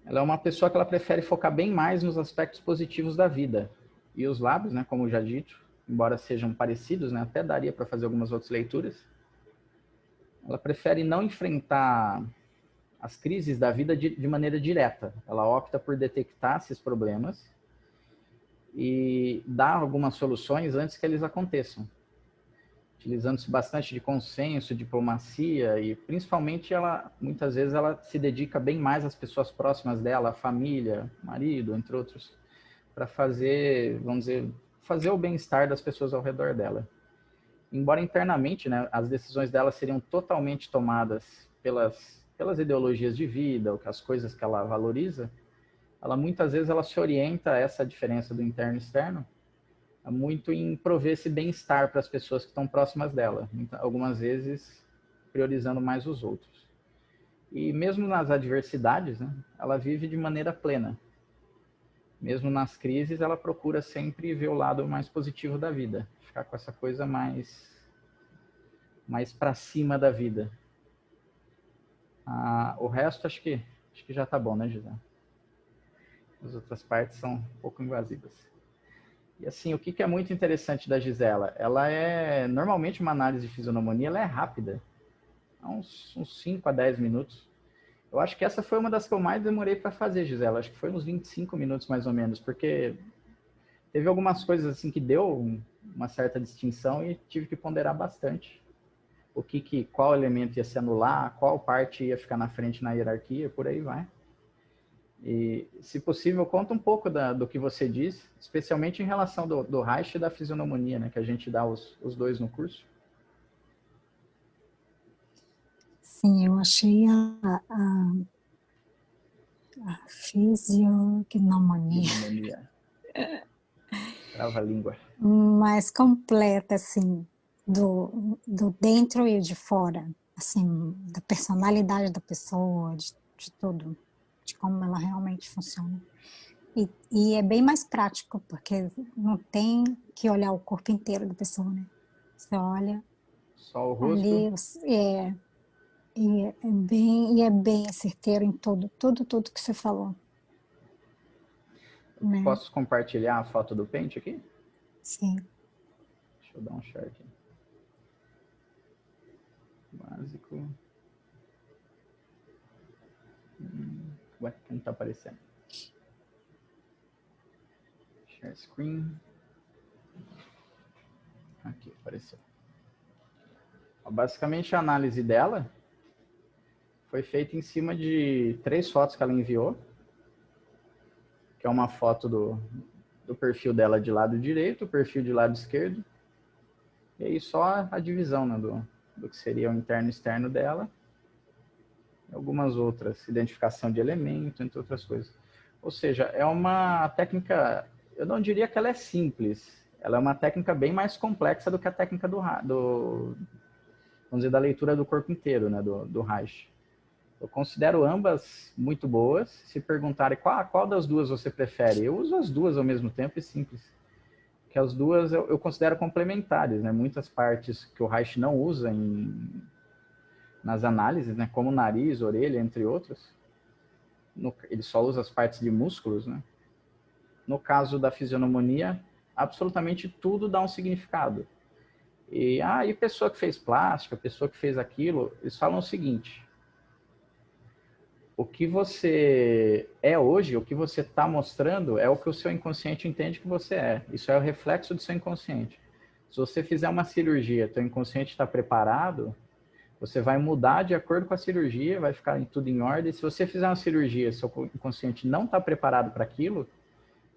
Ela é uma pessoa que ela prefere focar bem mais nos aspectos positivos da vida. E os lábios, né, como já dito, embora sejam parecidos, né, até daria para fazer algumas outras leituras, ela prefere não enfrentar as crises da vida de maneira direta. Ela opta por detectar esses problemas e dar algumas soluções antes que eles aconteçam, utilizando-se bastante de consenso, diplomacia e principalmente ela, muitas vezes ela se dedica bem mais às pessoas próximas dela, a família, marido, entre outros, para fazer, vamos dizer, fazer o bem-estar das pessoas ao redor dela. Embora internamente, né, as decisões dela seriam totalmente tomadas pelas ideologias de vida, ou as coisas que ela valoriza, ela muitas vezes ela se orienta a essa diferença do interno e externo muito em prover esse bem-estar para as pessoas que estão próximas dela, algumas vezes priorizando mais os outros. E mesmo nas adversidades, né, ela vive de maneira plena. Mesmo nas crises, ela procura sempre ver o lado mais positivo da vida, ficar com essa coisa mais para cima da vida. O resto acho que já tá bom, né, José? As outras partes são um pouco invasivas. E assim, o que é muito interessante da Gisela? Ela é, normalmente uma análise de fisionomia, ela é rápida, uns 5 a 10 minutos. Eu acho que essa foi uma das que eu mais demorei para fazer, Gisela. Acho que foi uns 25 minutos mais ou menos, porque teve algumas coisas assim que deu uma certa distinção e tive que ponderar bastante. Qual elemento ia se anular, qual parte ia ficar na frente na hierarquia, por aí vai. E, se possível, conta um pouco do que você disse, especialmente em relação do Reich e da fisionomia, né, que a gente dá os dois no curso. Sim, eu achei a Fisionomia. Trava-língua. mais completa, assim, do dentro e de fora, assim, da personalidade da pessoa, de tudo, de como ela realmente funciona. E é bem mais prático, porque não tem que olhar o corpo inteiro da pessoa, né? Você olha Só o rosto. ali, e é bem certeiro em tudo que você falou, né? Posso compartilhar a foto do pente aqui? Sim. Deixa eu dar um share aqui. Básico. Ué, não tá aparecendo. Share screen. Aqui, apareceu. Basicamente, a análise dela foi feita em cima de 3 fotos que ela enviou, que é uma foto do perfil dela de lado direito, o perfil de lado esquerdo, e aí só a divisão, né, do que seria o interno e externo dela, e algumas outras, identificação de elemento, entre outras coisas. Ou seja, é uma técnica, eu não diria que ela é simples, ela é uma técnica bem mais complexa do que a técnica vamos dizer, da leitura do corpo inteiro, né, do Reich. Eu considero ambas muito boas. Se perguntarem qual das duas você prefere, eu uso as duas ao mesmo tempo e simples. Que as duas eu considero complementares, né? Muitas partes que o Reich não usa nas análises, né? Como nariz, orelha, entre outras. Ele só usa as partes de músculos, né? No caso da fisionomia, absolutamente tudo dá um significado. E pessoa que fez plástica, pessoa que fez aquilo, eles falam o seguinte: o que você é hoje, o que você está mostrando é o que o seu inconsciente entende que você é. Isso é o reflexo do seu inconsciente. Se você fizer uma cirurgia, teu inconsciente está preparado, você vai mudar de acordo com a cirurgia, vai ficar tudo em ordem. Se você fizer uma cirurgia, seu inconsciente não está preparado para aquilo,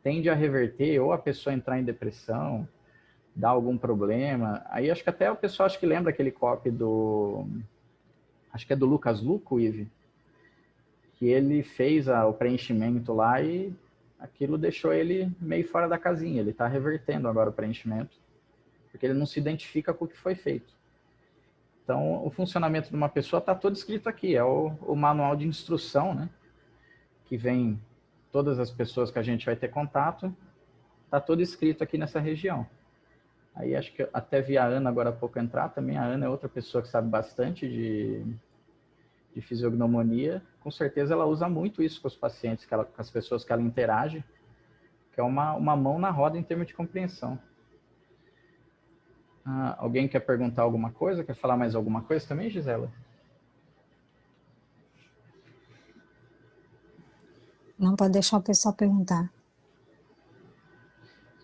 tende a reverter ou a pessoa entrar em depressão, dar algum problema. Aí acho que até o pessoal acho que lembra aquele copy acho que é do Lucas Luco, Ive, que ele fez o preenchimento lá e aquilo deixou ele meio fora da casinha. Ele está revertendo agora o preenchimento, porque ele não se identifica com o que foi feito. Então, o funcionamento de uma pessoa está todo escrito aqui. É o manual de instrução, né? Que vem todas as pessoas que a gente vai ter contato, está todo escrito aqui nessa região. Aí acho que até vi a Ana agora há pouco entrar também. A Ana é outra pessoa que sabe bastante de fisiognomonia, com certeza ela usa muito isso com os pacientes, com as pessoas que ela interage, que é uma mão na roda em termos de compreensão. Alguém quer perguntar alguma coisa? Quer falar mais alguma coisa também, Gisela? Não pode deixar o pessoal perguntar.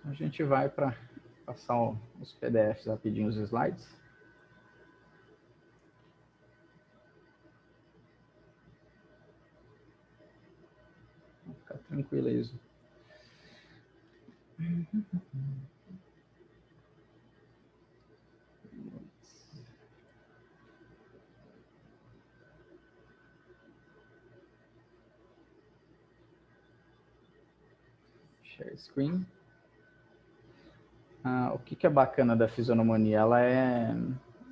A gente vai para passar os PDFs rapidinho, os slides. Vou ficar tranquilo aí. Share screen. O que é bacana da fisionomonia? Ela é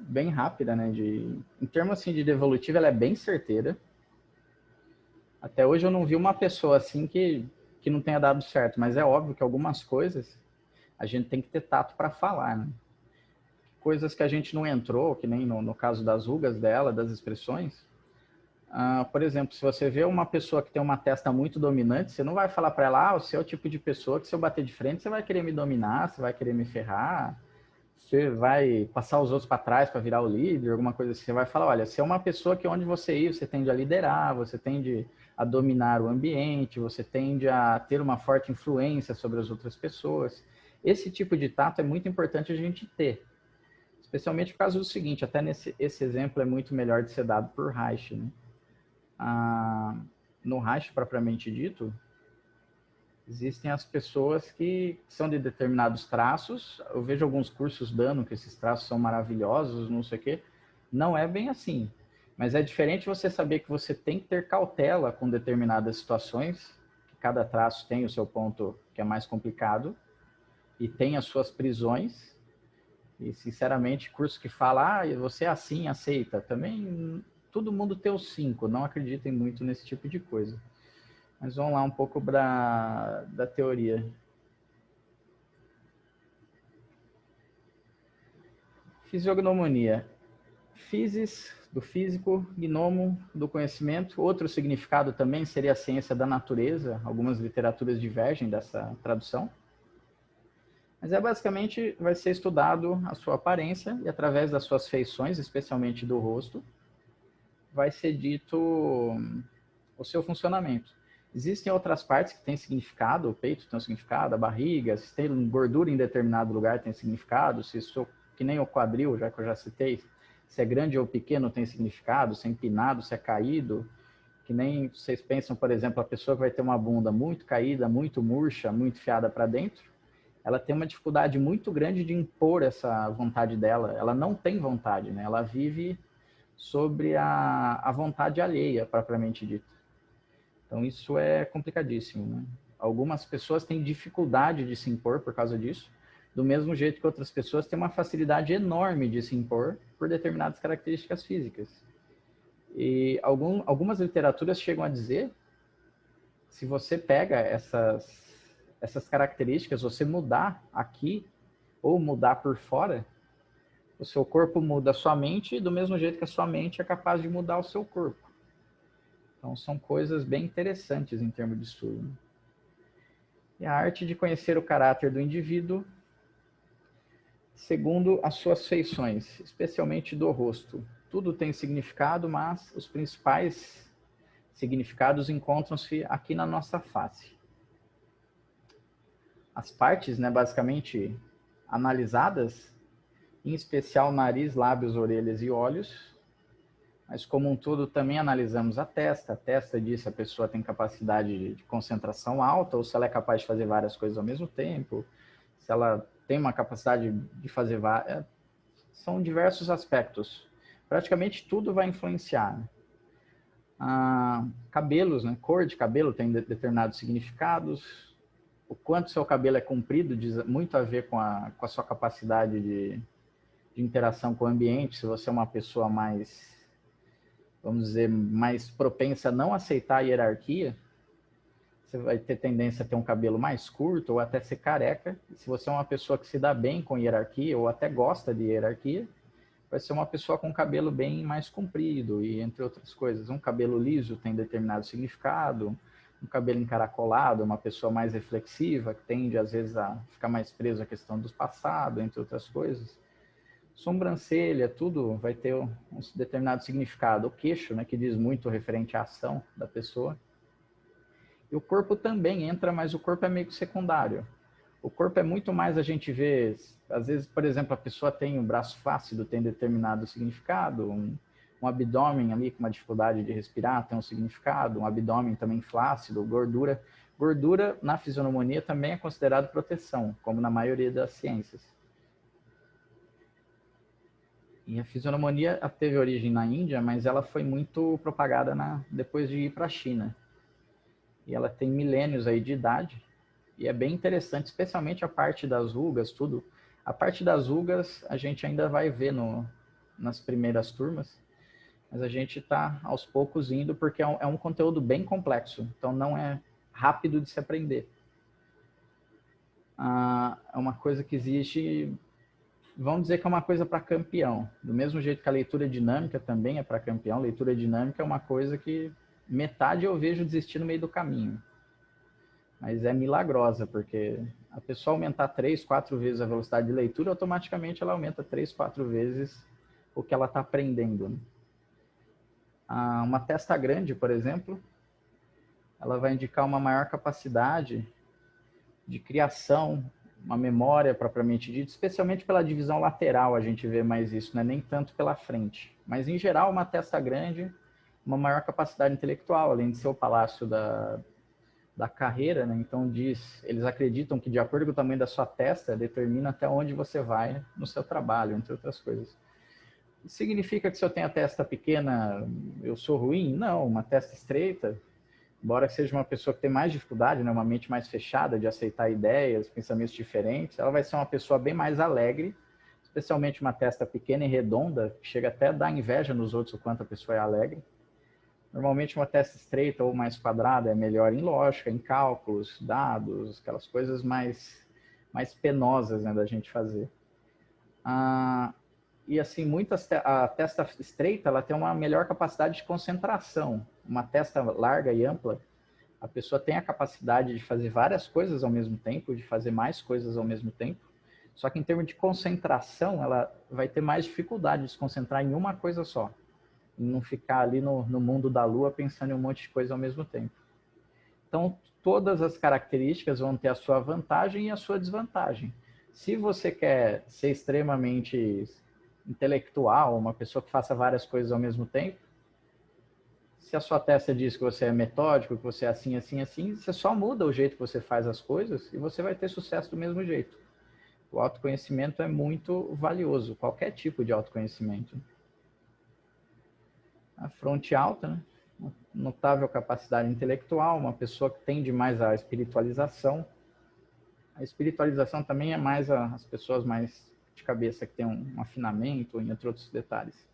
bem rápida, né? Em termos assim, de devolutiva, ela é bem certeira. Até hoje eu não vi uma pessoa assim que não tenha dado certo, mas é óbvio que algumas coisas a gente tem que ter tato para falar, né? Coisas que a gente não entrou, que nem no caso das rugas dela, das expressões. Por exemplo, se você vê uma pessoa que tem uma testa muito dominante, você não vai falar para ela, você é o tipo de pessoa que se eu bater de frente, você vai querer me dominar, você vai querer me ferrar, você vai passar os outros para trás para virar o líder, alguma coisa assim. Você vai falar, olha, você é uma pessoa que onde você ir, você tende a liderar, você tende a dominar o ambiente, você tende a ter uma forte influência sobre as outras pessoas. Esse tipo de tato é muito importante a gente ter. Especialmente por causa do seguinte, até esse exemplo é muito melhor de ser dado por Reich, né? No Reich, propriamente dito, existem as pessoas que são de determinados traços. Eu vejo alguns cursos dando que esses traços são maravilhosos, não sei o quê. Não é bem assim. Mas é diferente você saber que você tem que ter cautela com determinadas situações, que cada traço tem o seu ponto que é mais complicado e tem as suas prisões. E, sinceramente, curso que fala, você é assim, aceita. Também, todo mundo tem os 5, não acreditem muito nesse tipo de coisa. Mas vamos lá um pouco da teoria. Fisiognomonia. Physis, do físico, gnomo, do conhecimento. Outro significado também seria a ciência da natureza. Algumas literaturas divergem dessa tradução. Mas basicamente vai ser estudado a sua aparência e através das suas feições, especialmente do rosto, vai ser dito o seu funcionamento. Existem outras partes que têm significado, o peito tem um significado, a barriga, se tem gordura em determinado lugar tem significado, se isso, que nem o quadril, já que eu já citei, se é grande ou pequeno tem significado, se é empinado, se é caído, que nem vocês pensam, por exemplo, a pessoa que vai ter uma bunda muito caída, muito murcha, muito fiada para dentro, ela tem uma dificuldade muito grande de impor essa vontade dela. Ela não tem vontade, né? Ela vive sobre a vontade alheia, propriamente dita. Então, isso é complicadíssimo, né? Algumas pessoas têm dificuldade de se impor por causa disso, do mesmo jeito que outras pessoas têm uma facilidade enorme de se impor por determinadas características físicas. E algumas literaturas chegam a dizer, se você pega essas características, você mudar aqui ou mudar por fora, o seu corpo muda a sua mente do mesmo jeito que a sua mente é capaz de mudar o seu corpo. Então, são coisas bem interessantes em termos de estudo. E a arte de conhecer o caráter do indivíduo segundo as suas feições, especialmente do rosto. Tudo tem significado, mas os principais significados encontram-se aqui na nossa face. As partes, né, basicamente analisadas, em especial nariz, lábios, orelhas e olhos, mas como um todo também analisamos a testa. A testa diz se a pessoa tem capacidade de concentração alta ou se ela é capaz de fazer várias coisas ao mesmo tempo, se ela tem uma capacidade de fazer várias. São diversos aspectos. Praticamente tudo vai influenciar. Cabelos, né? Cor de cabelo tem determinados significados. O quanto seu cabelo é comprido diz muito a ver com a sua capacidade de interação com o ambiente. Se você é uma pessoa mais, vamos dizer, mais propensa a não aceitar a hierarquia, você vai ter tendência a ter um cabelo mais curto ou até ser careca. E se você é uma pessoa que se dá bem com hierarquia ou até gosta de hierarquia, vai ser uma pessoa com cabelo bem mais comprido e entre outras coisas. Um cabelo liso tem determinado significado, um cabelo encaracolado, uma pessoa mais reflexiva, que tende às vezes a ficar mais preso à questão do passado, entre outras coisas. Sobrancelha, tudo vai ter um determinado significado. O queixo, né, que diz muito referente à ação da pessoa. E o corpo também entra, mas o corpo é meio que secundário. O corpo é muito mais, a gente vê, às vezes, por exemplo, a pessoa tem um braço flácido, tem determinado significado, um abdômen ali com uma dificuldade de respirar tem um significado, um abdômen também flácido, gordura. Gordura na fisionomia também é considerado proteção, como na maioria das ciências. E a fisionomia teve origem na Índia, mas ela foi muito propagada depois de ir para a China. E ela tem milênios aí de idade. E é bem interessante, especialmente a parte das rugas, tudo. A parte das rugas a gente ainda vai ver nas primeiras turmas, mas a gente está aos poucos indo, porque é um conteúdo bem complexo, então não é rápido de se aprender. É uma coisa que existe, vamos dizer que é uma coisa para campeão. Do mesmo jeito que a leitura dinâmica também é para campeão, leitura dinâmica é uma coisa que metade eu vejo desistir no meio do caminho. Mas é milagrosa, porque a pessoa aumentar 3, 4 vezes a velocidade de leitura, automaticamente ela aumenta 3, 4 vezes o que ela está aprendendo. Né? Uma testa grande, por exemplo, ela vai indicar uma maior capacidade de criação, uma memória propriamente dita, especialmente pela divisão lateral a gente vê mais isso, né? Nem tanto pela frente. Mas, em geral, uma testa grande, uma maior capacidade intelectual, além de ser o palácio da carreira, né? Então eles acreditam que de acordo com o tamanho da sua testa, determina até onde você vai no seu trabalho, entre outras coisas. Significa que se eu tenho a testa pequena, eu sou ruim? Não, uma testa estreita, embora seja uma pessoa que tem mais dificuldade, né, uma mente mais fechada de aceitar ideias, pensamentos diferentes, ela vai ser uma pessoa bem mais alegre, especialmente uma testa pequena e redonda, que chega até a dar inveja nos outros o quanto a pessoa é alegre. Normalmente uma testa estreita ou mais quadrada é melhor em lógica, em cálculos, dados, aquelas coisas mais penosas, né, da gente fazer. E assim, a testa estreita ela tem uma melhor capacidade de concentração. Uma testa larga e ampla, a pessoa tem a capacidade de fazer várias coisas ao mesmo tempo, de fazer mais coisas ao mesmo tempo. Só que em termos de concentração, ela vai ter mais dificuldade de se concentrar em uma coisa só. E não ficar ali no mundo da lua pensando em um monte de coisa ao mesmo tempo. Então, todas as características vão ter a sua vantagem e a sua desvantagem. Se você quer ser extremamente intelectual, uma pessoa que faça várias coisas ao mesmo tempo, se a sua testa diz que você é metódico, que você é assim, assim, assim, você só muda o jeito que você faz as coisas e você vai ter sucesso do mesmo jeito. O autoconhecimento é muito valioso, qualquer tipo de autoconhecimento. A fronte alta, né? Notável capacidade intelectual, uma pessoa que tende mais à espiritualização. A espiritualização também é mais as pessoas mais de cabeça que têm um afinamento, entre outros detalhes.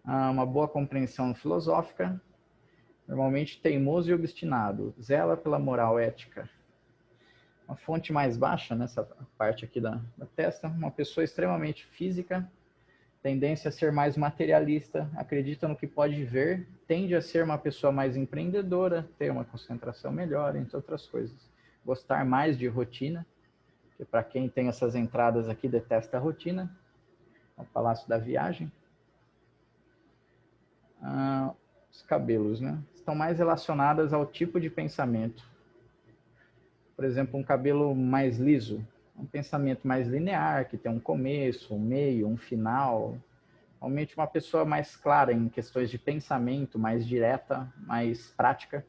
Uma boa compreensão filosófica, normalmente teimoso e obstinado, zela pela moral ética. Uma fonte mais baixa, nessa parte aqui da testa, uma pessoa extremamente física, tendência a ser mais materialista, acredita no que pode ver, tende a ser uma pessoa mais empreendedora, ter uma concentração melhor, entre outras coisas. Gostar mais de rotina, que para quem tem essas entradas aqui detesta a rotina, é o palácio da viagem. Os cabelos, né? Estão mais relacionadas ao tipo de pensamento. Por exemplo, um cabelo mais liso, um pensamento mais linear, que tem um começo, um meio, um final. Realmente uma pessoa mais clara em questões de pensamento, mais direta, mais prática.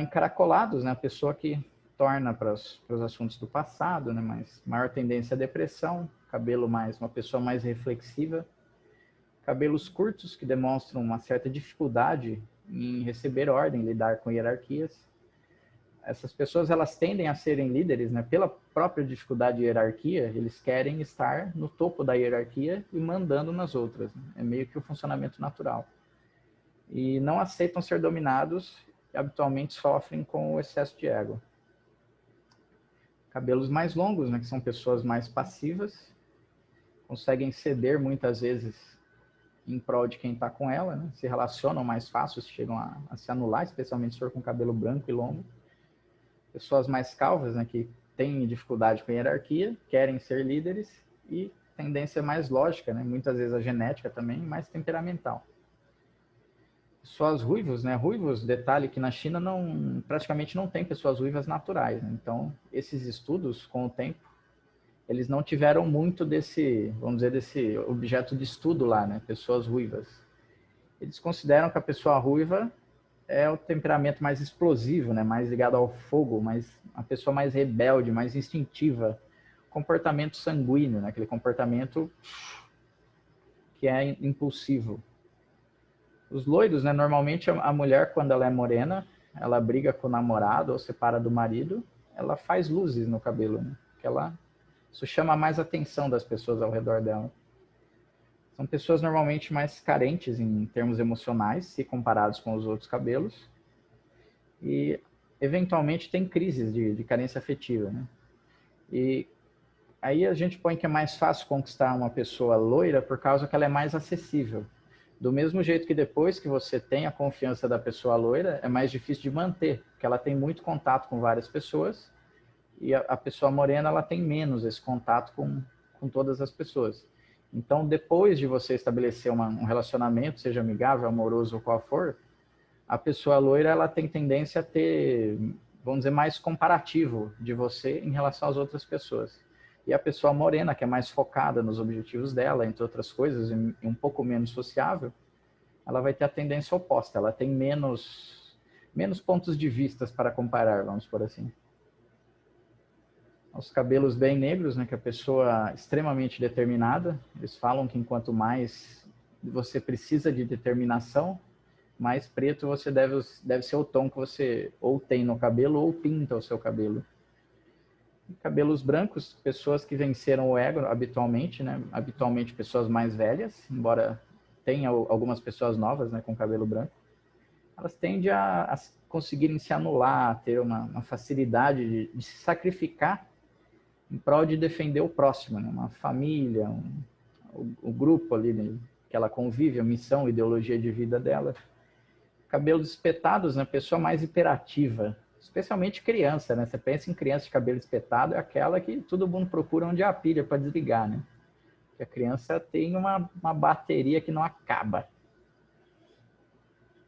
Encaracolados, né? A pessoa que torna para os assuntos do passado, né? Maior tendência à depressão, cabelo uma pessoa mais reflexiva. Cabelos curtos, que demonstram uma certa dificuldade em receber ordem, lidar com hierarquias. Essas pessoas, elas tendem a serem líderes, né? Pela própria dificuldade de hierarquia, eles querem estar no topo da hierarquia e mandando nas outras. Né? É meio que o funcionamento natural. E não aceitam ser dominados e habitualmente sofrem com o excesso de ego. Cabelos mais longos, né? Que são pessoas mais passivas, conseguem ceder muitas vezes em prol de quem está com ela, né? Se relacionam mais fácil, chegam a se anular, especialmente se for com cabelo branco e longo. Pessoas mais calvas, né, que têm dificuldade com hierarquia, querem ser líderes e tendência mais lógica, né? Muitas vezes a genética também, mais temperamental. Pessoas ruivos, né? Ruivos, detalhe que na China praticamente não tem pessoas ruivas naturais, né? Então, esses estudos, com o tempo, eles não tiveram muito desse, vamos dizer, desse objeto de estudo lá, né? Pessoas ruivas. Eles consideram que a pessoa ruiva é o temperamento mais explosivo, né? Mais ligado ao fogo, a pessoa mais rebelde, mais instintiva, comportamento sanguíneo, né? Aquele comportamento que é impulsivo. Os loiros, né? Normalmente a mulher, quando ela é morena, ela briga com o namorado ou separa do marido, ela faz luzes no cabelo, né? Isso chama mais a atenção das pessoas ao redor dela. São pessoas normalmente mais carentes em termos emocionais, se comparados com os outros cabelos. E, eventualmente, tem crises de carência afetiva, né? E aí a gente põe que é mais fácil conquistar uma pessoa loira por causa que ela é mais acessível. Do mesmo jeito que depois que você tem a confiança da pessoa loira, é mais difícil de manter, porque ela tem muito contato com várias pessoas e a pessoa morena ela tem menos esse contato com todas as pessoas. Então, depois de você estabelecer um relacionamento, seja amigável, amoroso ou qual for, a pessoa loira ela tem tendência a ter, vamos dizer, mais comparativo de você em relação às outras pessoas. E a pessoa morena, que é mais focada nos objetivos dela, entre outras coisas, e um pouco menos sociável, ela vai ter a tendência oposta. Ela tem menos pontos de vista para comparar, vamos por assim. Os cabelos bem negros, né, que a pessoa extremamente determinada, eles falam que enquanto mais você precisa de determinação, mais preto você deve ser o tom que você ou tem no cabelo ou pinta o seu cabelo. Cabelos brancos, pessoas que venceram o ego habitualmente, né? Habitualmente pessoas mais velhas, embora tenha algumas pessoas novas, né, com cabelo branco. Elas tendem a conseguirem se anular, a ter uma facilidade de se sacrificar em prol de defender o próximo, né? Uma família, o grupo ali, né, que ela convive, a missão, a ideologia de vida dela. Cabelos espetados, né? Pessoa mais hiperativa, especialmente criança, né? Você pensa em criança de cabelo espetado, é aquela que todo mundo procura onde há a pilha para desligar, né? Porque a criança tem uma bateria que não acaba.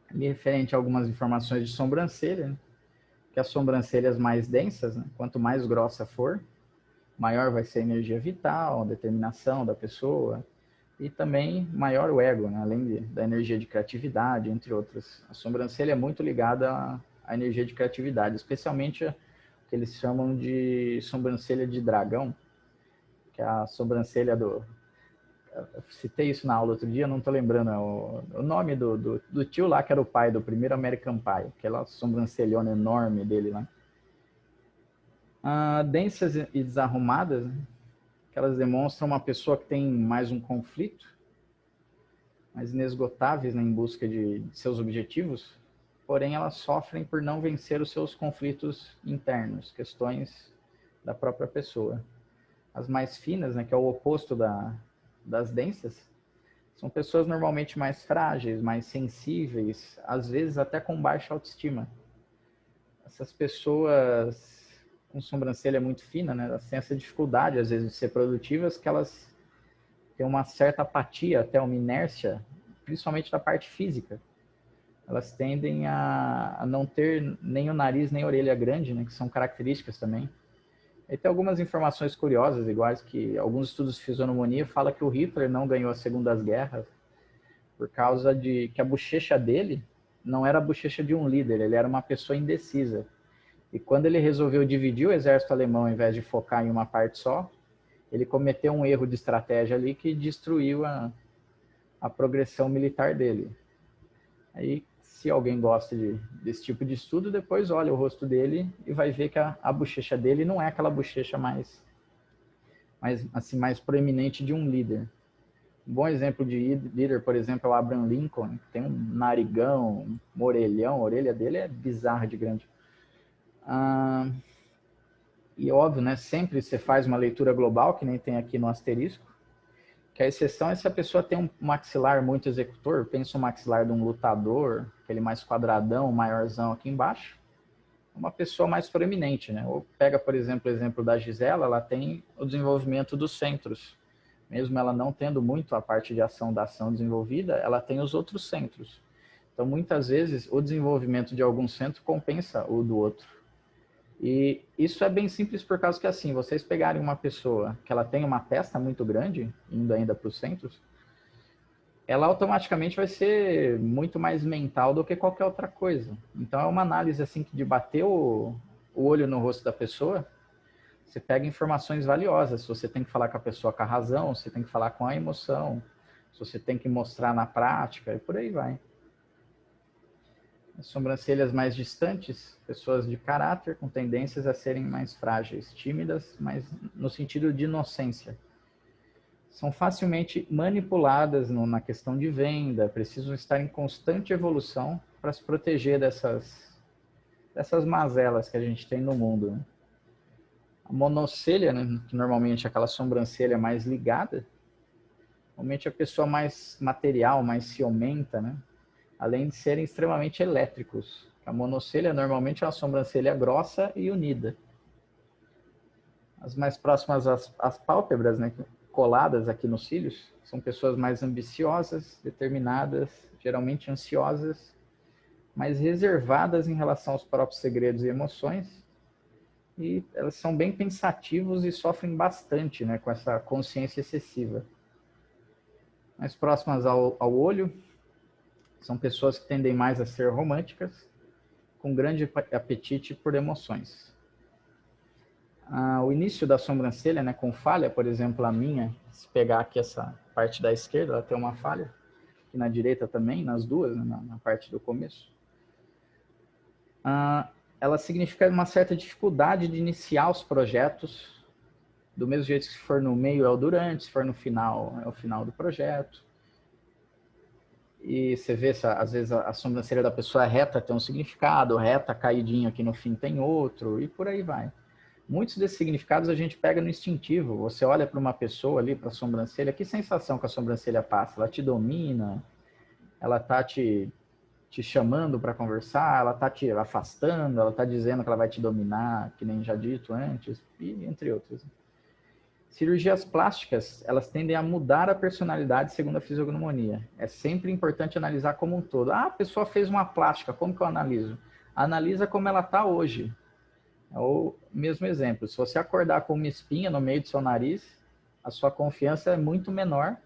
Ali referente a algumas informações de sobrancelha, né? Que as sobrancelhas mais densas, né? Quanto mais grossa for, maior vai ser a energia vital, a determinação da pessoa, e também maior o ego, né? Além da energia de criatividade, entre outras. A sobrancelha é muito ligada à energia de criatividade, especialmente o que eles chamam de sobrancelha de dragão, que é a sobrancelha do... Eu citei isso na aula outro dia, não estou lembrando o nome do tio lá, que era o pai do primeiro American Pie, aquela sobrancelhona enorme dele lá. Densas e desarrumadas, né? Que elas demonstram uma pessoa que tem mais um conflito, mais inesgotáveis, né, em busca de seus objetivos, porém elas sofrem por não vencer os seus conflitos internos, questões da própria pessoa. As mais finas, né, que é o oposto das densas, são pessoas normalmente mais frágeis, mais sensíveis, às vezes até com baixa autoestima. Essas pessoas com sobrancelha muito fina, né, elas têm essa dificuldade, às vezes, de ser produtivas, que elas têm uma certa apatia, até uma inércia, principalmente da parte física. Elas tendem a não ter nem o nariz, nem a orelha grande, né, que são características também. E tem algumas informações curiosas, iguais que alguns estudos de fisionomia falam que o Hitler não ganhou as segundas guerras por causa de que a bochecha dele não era a bochecha de um líder, ele era uma pessoa indecisa. E quando ele resolveu dividir o exército alemão, ao invés de focar em uma parte só, ele cometeu um erro de estratégia ali que destruiu a progressão militar dele. Aí, se alguém gosta desse tipo de estudo, depois olha o rosto dele e vai ver que a bochecha dele não é aquela bochecha mais proeminente de um líder. Um bom exemplo de líder, por exemplo, é o Abraham Lincoln, que tem um narigão, um orelhão, a orelha dele é bizarra de grande. E óbvio, né, sempre você faz uma leitura global, que nem tem aqui no asterisco, Que a exceção é se a pessoa tem um maxilar muito executor, pensa o maxilar de um lutador, aquele mais quadradão, maiorzão aqui embaixo, uma pessoa mais proeminente, né? Ou pega, por exemplo, o exemplo da Gisela, ela tem o desenvolvimento dos centros. Mesmo ela não tendo muito a parte de ação da ação desenvolvida, ela tem os outros centros. Então, muitas vezes, o desenvolvimento de algum centro compensa o do outro. E isso é bem simples por causa que, assim, vocês pegarem uma pessoa que ela tem uma testa muito grande, indo ainda para os centros, ela automaticamente vai ser muito mais mental do que qualquer outra coisa. Então, é uma análise, assim, de bater o olho no rosto da pessoa, você pega informações valiosas. Se você tem que falar com a pessoa com a razão, você tem que falar com a emoção, se você tem que mostrar na prática, e por aí vai. As sobrancelhas mais distantes, pessoas de caráter com tendências a serem mais frágeis, tímidas, mas no sentido de inocência. São facilmente manipuladas na questão de venda, precisam estar em constante evolução para se proteger dessas mazelas que a gente tem no mundo, né? A monocelha, né, que normalmente é aquela sobrancelha mais ligada, normalmente é a pessoa mais material, mais ciumenta, né? Além de serem extremamente elétricos. A monocelha normalmente é uma sobrancelha grossa e unida. As mais próximas às pálpebras, né, coladas aqui nos cílios, são pessoas mais ambiciosas, determinadas, geralmente ansiosas, mais reservadas em relação aos próprios segredos e emoções. E elas são bem pensativos e sofrem bastante, né, com essa consciência excessiva. Mais próximas ao olho, são pessoas que tendem mais a ser românticas, com grande apetite por emoções. O início da sobrancelha, né, com falha, por exemplo, a minha, se pegar aqui essa parte da esquerda, ela tem uma falha, e na direita também, nas duas, né, na parte do começo. Ela significa uma certa dificuldade de iniciar os projetos, do mesmo jeito que se for no meio é o durante, se for no final é o final do projeto. E você vê, às vezes, a sobrancelha da pessoa reta tem um significado, reta, caidinho aqui no fim tem outro, e por aí vai. Muitos desses significados a gente pega no instintivo. Você olha para uma pessoa ali, para a sobrancelha, que sensação que a sobrancelha passa? Ela te domina? Ela está te chamando para conversar? Ela está te afastando? Ela está dizendo que ela vai te dominar, que nem já dito antes? E entre outros. Cirurgias plásticas, elas tendem a mudar a personalidade segundo a fisiognomonia. É sempre importante analisar como um todo. A pessoa fez uma plástica, como que eu analiso? Analisa como ela está hoje. É o mesmo exemplo. Se você acordar com uma espinha no meio do seu nariz, a sua confiança é muito menor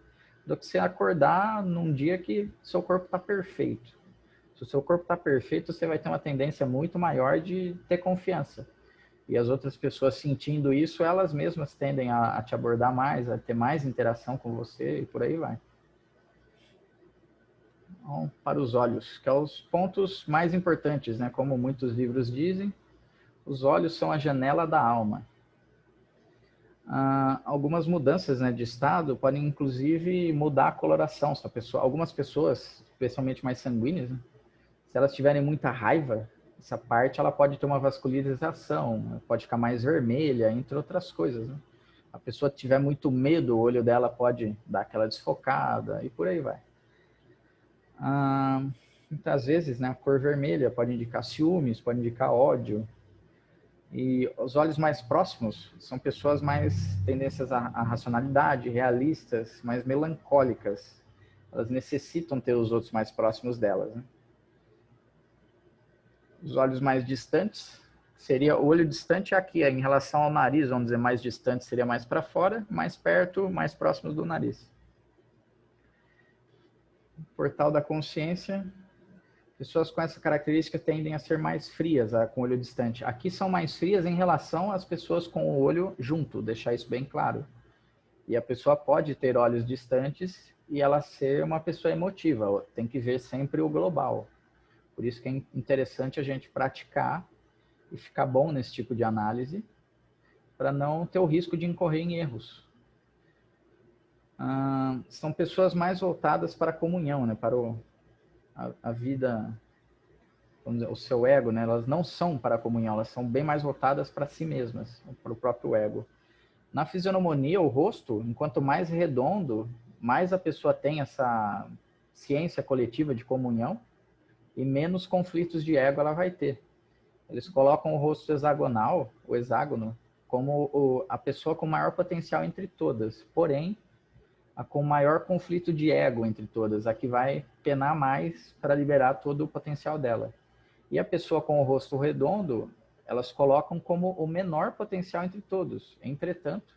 do que você acordar num dia que seu corpo está perfeito. Se o seu corpo está perfeito, você vai ter uma tendência muito maior de ter confiança. E as outras pessoas sentindo isso, elas mesmas tendem a te abordar mais, a ter mais interação com você e por aí vai. Então, para os olhos, que é os pontos mais importantes, né? Como muitos livros dizem, os olhos são a janela da alma. Algumas mudanças, né, de estado podem, inclusive, mudar a coloração. Algumas pessoas, especialmente mais sanguíneas, né, se elas tiverem muita raiva, essa parte ela pode ter uma vascularização, pode ficar mais vermelha, entre outras coisas, né? A pessoa tiver muito medo, o olho dela pode dar aquela desfocada e por aí vai. Muitas vezes, né, a cor vermelha pode indicar ciúmes, pode indicar ódio. E os olhos mais próximos são pessoas mais tendências à racionalidade, realistas, mais melancólicas. Elas necessitam ter os outros mais próximos delas, né? Os olhos mais distantes, seria o olho distante aqui, em relação ao nariz, vamos dizer, mais distante seria mais para fora, mais perto, mais próximos do nariz. Portal da consciência, pessoas com essa característica tendem a ser mais frias, com o olho distante. Aqui são mais frias em relação às pessoas com o olho junto, deixar isso bem claro. E a pessoa pode ter olhos distantes e ela ser uma pessoa emotiva, tem que ver sempre o global. Por isso que é interessante a gente praticar e ficar bom nesse tipo de análise, para não ter o risco de incorrer em erros. São pessoas mais voltadas para a comunhão, né? Para a vida, vamos dizer, o seu ego, né? Elas não são para a comunhão, elas são bem mais voltadas para si mesmas, para o próprio ego. Na fisionomia, o rosto, enquanto mais redondo, mais a pessoa tem essa ciência coletiva de comunhão e menos conflitos de ego ela vai ter. Eles colocam o rosto hexagonal, o hexágono, como a pessoa com maior potencial entre todas, porém, a com maior conflito de ego entre todas, a que vai penar mais para liberar todo o potencial dela. E a pessoa com o rosto redondo, elas colocam como o menor potencial entre todos. Entretanto,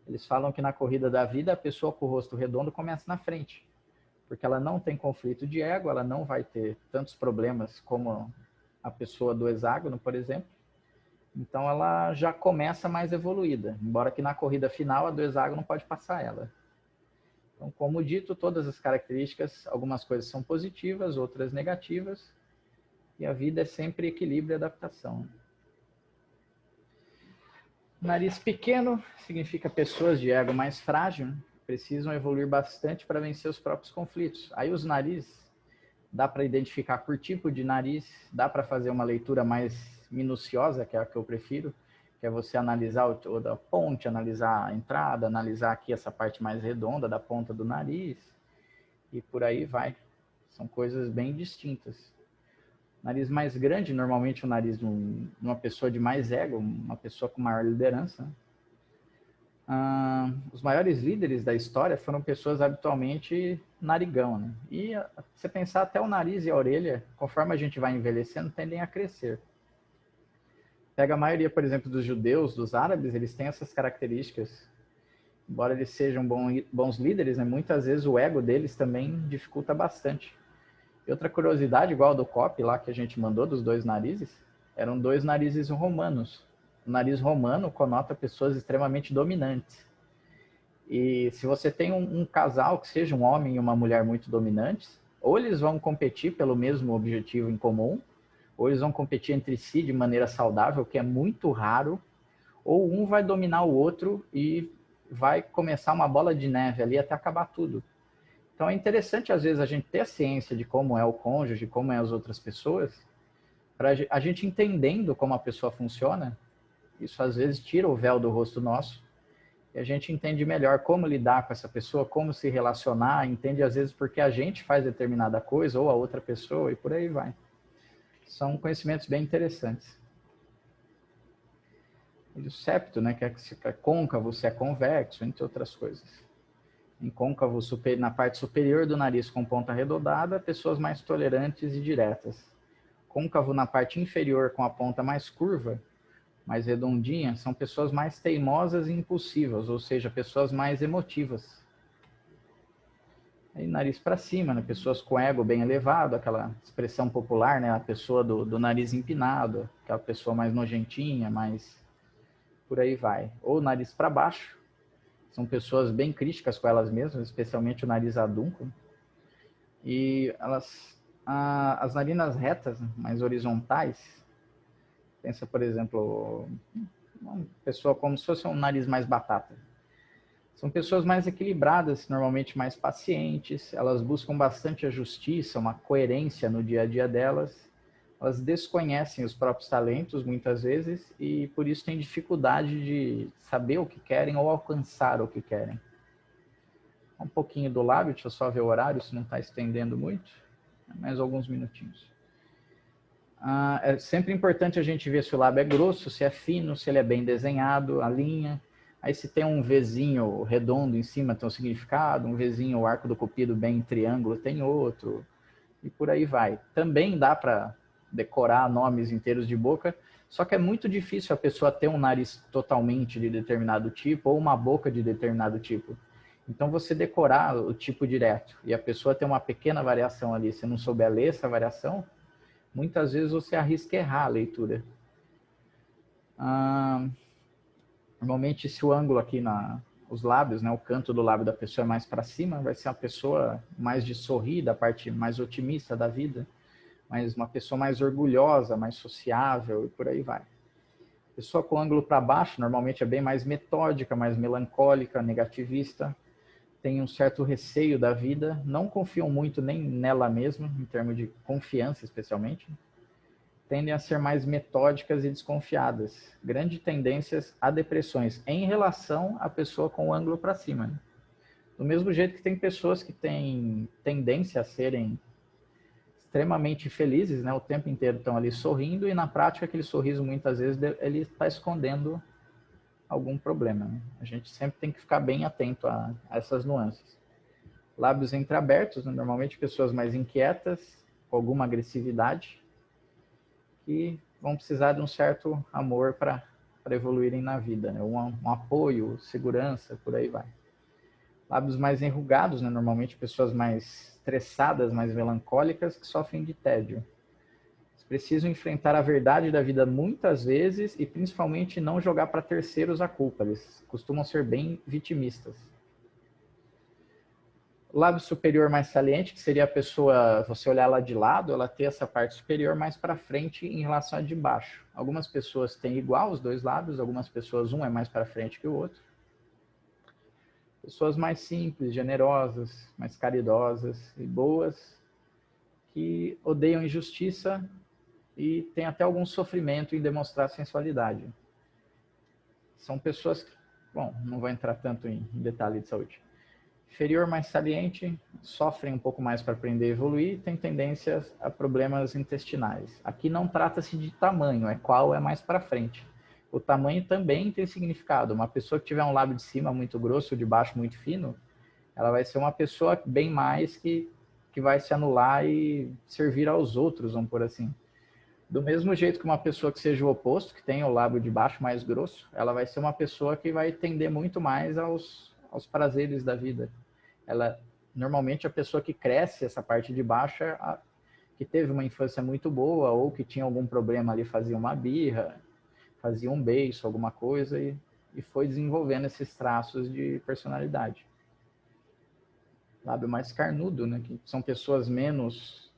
eles falam que na corrida da vida, a pessoa com o rosto redondo começa na frente, porque ela não tem conflito de ego, ela não vai ter tantos problemas como a pessoa do hexágono, por exemplo. Então, ela já começa mais evoluída, embora que na corrida final, a do hexágono pode passar ela. Então, como dito, todas as características, algumas coisas são positivas, outras negativas, e a vida é sempre equilíbrio e adaptação. Nariz pequeno significa pessoas de ego mais frágil, precisam evoluir bastante para vencer os próprios conflitos. Aí os narizes, dá para identificar por tipo de nariz, dá para fazer uma leitura mais minuciosa, que é a que eu prefiro, que é você analisar toda a ponte, analisar a entrada, analisar aqui essa parte mais redonda da ponta do nariz, e por aí vai. São coisas bem distintas. Nariz mais grande, normalmente o nariz de uma pessoa de mais ego, uma pessoa com maior liderança. Os maiores líderes da história foram pessoas habitualmente narigão, né? E você pensar, até o nariz e a orelha, conforme a gente vai envelhecendo, tendem a crescer. Pega a maioria, por exemplo, dos judeus, dos árabes, eles têm essas características. Embora eles sejam bons líderes, né, muitas vezes o ego deles também dificulta bastante. E outra curiosidade, igual a do Cop lá que a gente mandou, dos dois narizes, eram dois narizes romanos. O nariz romano conota pessoas extremamente dominantes. E se você tem um casal que seja um homem e uma mulher muito dominantes, ou eles vão competir pelo mesmo objetivo em comum, ou eles vão competir entre si de maneira saudável, que é muito raro, ou um vai dominar o outro e vai começar uma bola de neve ali até acabar tudo. Então é interessante, às vezes, a gente ter a ciência de como é o cônjuge, como é as outras pessoas, para a gente entendendo como a pessoa funciona, isso às vezes tira o véu do rosto nosso, e a gente entende melhor como lidar com essa pessoa, como se relacionar, entende às vezes porque a gente faz determinada coisa, ou a outra pessoa, e por aí vai. São conhecimentos bem interessantes. E o septo, né, que é côncavo, se é convexo, entre outras coisas. Em côncavo, na parte superior do nariz com ponta arredondada, pessoas mais tolerantes e diretas. Côncavo na parte inferior com a ponta mais curva, mais redondinha, são pessoas mais teimosas e impulsivas, ou seja, pessoas mais emotivas. Aí nariz para cima, né? Pessoas com ego bem elevado, aquela expressão popular, né? A pessoa do nariz empinado, aquela pessoa mais nojentinha, mais por aí vai. Ou nariz para baixo, são pessoas bem críticas com elas mesmas, especialmente o nariz adúnculo. E as narinas retas, mais horizontais, pensa, por exemplo, uma pessoa como se fosse um nariz mais batata. São pessoas mais equilibradas, normalmente mais pacientes, elas buscam bastante a justiça, uma coerência no dia a dia delas. Elas desconhecem os próprios talentos, muitas vezes, e por isso têm dificuldade de saber o que querem ou alcançar o que querem. Um pouquinho do lábio, deixa eu só ver o horário, se não está estendendo muito. Mais alguns minutinhos. É sempre importante a gente ver se o lábio é grosso, se é fino, se ele é bem desenhado, a linha. Aí se tem um Vzinho redondo em cima tem um significado, um Vzinho, o arco do cupido bem em triângulo tem outro, e por aí vai. Também dá para decorar nomes inteiros de boca, só que é muito difícil a pessoa ter um nariz totalmente de determinado tipo ou uma boca de determinado tipo. Então você decorar o tipo direto e a pessoa ter uma pequena variação ali, se não souber ler essa variação, muitas vezes você arrisca errar a leitura. Normalmente, se o ângulo aqui os lábios, né, o canto do lábio da pessoa é mais para cima, vai ser uma pessoa mais de sorrir, da parte mais otimista da vida, mas uma pessoa mais orgulhosa, mais sociável e por aí vai. Pessoa com ângulo para baixo, normalmente é bem mais metódica, mais melancólica, negativista, tem um certo receio da vida, não confiam muito nem nela mesma, em termos de confiança especialmente. tendem a ser mais metódicas e desconfiadas. Grandes tendências a depressões em relação à pessoa com o ângulo para cima. Né? Do mesmo jeito que tem pessoas que têm tendência a serem extremamente felizes, né? O tempo inteiro estão ali sorrindo e na prática aquele sorriso muitas vezes ele está escondendo algum problema. Né? A gente sempre tem que ficar bem atento a essas nuances. Lábios entreabertos, né? Normalmente pessoas mais inquietas, com alguma agressividade, que vão precisar de um certo amor para evoluírem na vida, né? Um apoio, segurança, por aí vai. Lábios mais enrugados, né? Normalmente pessoas mais estressadas, mais melancólicas, que sofrem de tédio. Eles precisam enfrentar a verdade da vida muitas vezes e principalmente não jogar para terceiros a culpa. Eles costumam ser bem vitimistas. O lábio superior mais saliente, que seria a pessoa, você olhar ela de lado, ela ter essa parte superior mais para frente em relação à de baixo. Algumas pessoas têm igual os dois lábios, algumas pessoas um é mais para frente que o outro. Pessoas mais simples, generosas, mais caridosas e boas, que odeiam injustiça e têm até algum sofrimento em demonstrar sensualidade. São pessoas que, bom, não vou entrar tanto em detalhe de saúde. Inferior mais saliente, sofrem um pouco mais para aprender e evoluir, tem tendências a problemas intestinais. Aqui não trata-se de tamanho, é qual é mais para frente. O tamanho também tem significado. Uma pessoa que tiver um lábio de cima muito grosso, de baixo muito fino, ela vai ser uma pessoa bem mais que vai se anular e servir aos outros, vamos por assim. Do mesmo jeito que uma pessoa que seja o oposto, que tem o lábio de baixo mais grosso, ela vai ser uma pessoa que vai tender muito mais aos prazeres da vida. Ela, normalmente a pessoa que cresce essa parte de baixo é que teve uma infância muito boa ou que tinha algum problema ali, fazia uma birra, fazia um beiço, alguma coisa e foi desenvolvendo esses traços de personalidade. Lábio mais carnudo, né? Que são pessoas menos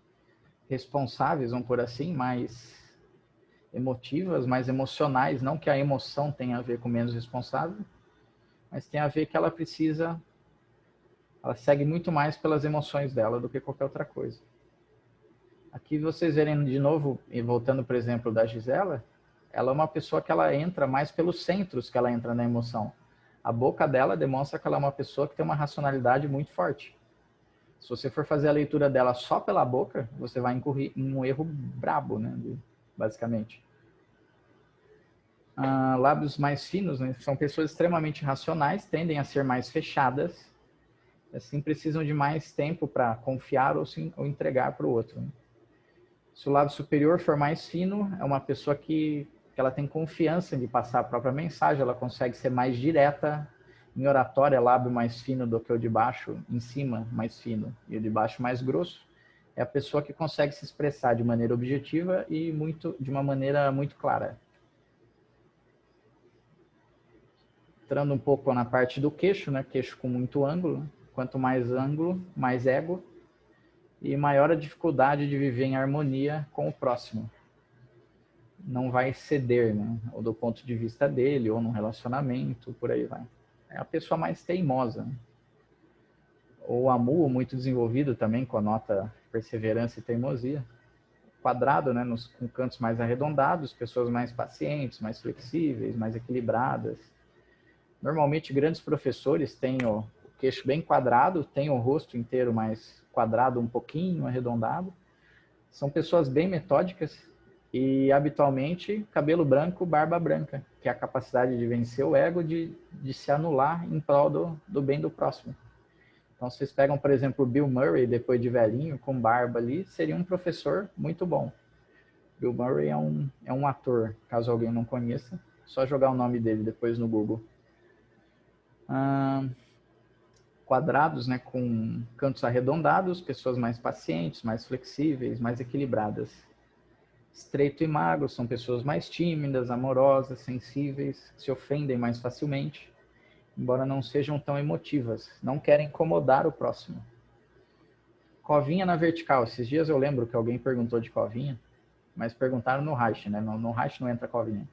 responsáveis, vamos por assim, mais emotivas, mais emocionais, não que a emoção tenha a ver com menos responsável, mas tem a ver que ela segue muito mais pelas emoções dela do que qualquer outra coisa. Aqui vocês verem de novo, e voltando por exemplo da Gisela, ela é uma pessoa que ela entra mais pelos centros que ela entra na emoção. A boca dela demonstra que ela é uma pessoa que tem uma racionalidade muito forte. Se você for fazer a leitura dela só pela boca, você vai incorrer em um erro brabo, né, basicamente. Lábios mais finos, né, são pessoas extremamente racionais, tendem a ser mais fechadas, assim precisam de mais tempo para confiar ou entregar para o outro. Né? Se o lábio superior for mais fino, é uma pessoa que ela tem confiança de passar a própria mensagem, ela consegue ser mais direta. Em oratória, lábio mais fino do que o de baixo, em cima mais fino e o de baixo mais grosso. É a pessoa que consegue se expressar de maneira objetiva e de uma maneira muito clara. Entrando um pouco na parte do queixo, né? Queixo com muito ângulo. Quanto mais ângulo, mais ego. E maior a dificuldade de viver em harmonia com o próximo. Não vai ceder, né? Ou do ponto de vista dele, ou num relacionamento, por aí vai. É a pessoa mais teimosa. Né? Ou amu, muito desenvolvido também, conota perseverança e teimosia. Quadrado, né? Com cantos mais arredondados, pessoas mais pacientes, mais flexíveis, mais equilibradas. Normalmente, grandes professores têm o queixo bem quadrado, têm o rosto inteiro mais quadrado, um pouquinho arredondado. São pessoas bem metódicas e, habitualmente, cabelo branco, barba branca, que é a capacidade de vencer o ego, de se anular em prol do bem do próximo. Então, vocês pegam, por exemplo, o Bill Murray, depois de velhinho, com barba ali, seria um professor muito bom. Bill Murray é um ator, caso alguém não conheça, só jogar o nome dele depois no Google. Quadrados, né, com cantos arredondados, pessoas mais pacientes, mais flexíveis, mais equilibradas. Estreito e magro são pessoas mais tímidas, amorosas, sensíveis, que se ofendem mais facilmente, embora não sejam tão emotivas, não querem incomodar o próximo. Covinha na vertical. Esses dias eu lembro que alguém perguntou de covinha, mas perguntaram no Reich, né? No Reich não entra covinha.